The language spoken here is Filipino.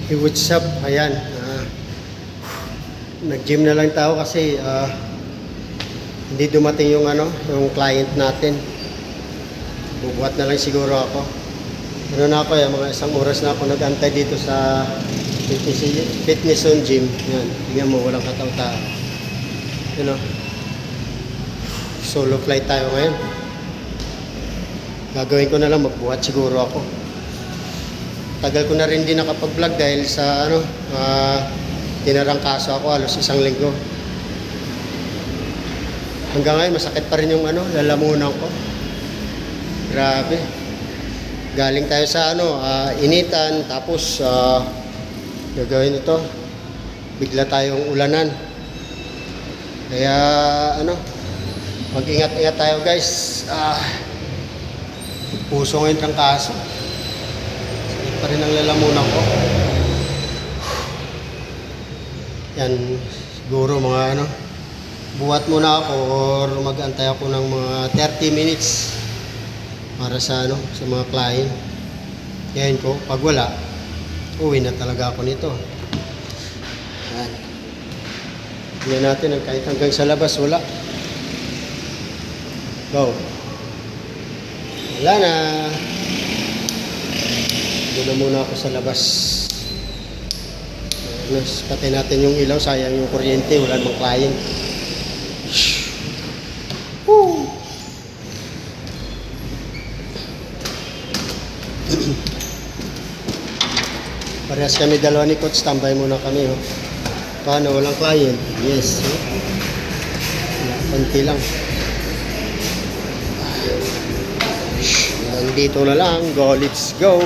Hey, what's up? Ayan. Nag-gym na lang tayo kasi hindi dumating yung yung client natin. Bubuhat na lang siguro ako. Ano na ako, mga isang oras na ako nag-antay dito sa fitness zone gym. Yan. Tingnan mo, walang kataw-tao. You know? Solo flight tayo ngayon. Gagawin ko na lang, magbuhat siguro ako. Tagal ko na rin din nakapag-vlog dahil sa tinarangkaso ako halos isang linggo. Hanggang ngayon masakit pa rin yung lalamunan ko. Grabe. Galing tayo sa initan, tapos gagawin ito. Bigla tayong ulanan. Kaya mag-ingat-ingat tayo, guys. Puso ngayon trangkaso. Pa rin ang lalamunan ko. Yan, siguro mga buhat muna ako or mag-antay ako ng mga 30 minutes para sa sa mga client. Yan ko, pag wala, uwi na talaga ako nito. Yan. Tingnan natin, kahit hanggang sa labas, wala. Go. Wala na. Doon na muna ako sa labas. Patay natin yung ilaw, sayang yung kuryente, wala namang client. Woo! Parehas kami dalawa ni Coach, standby muna kami. Oh. Paano, walang client? Yes. Konti lang. Nandito na lang. Go, let's go.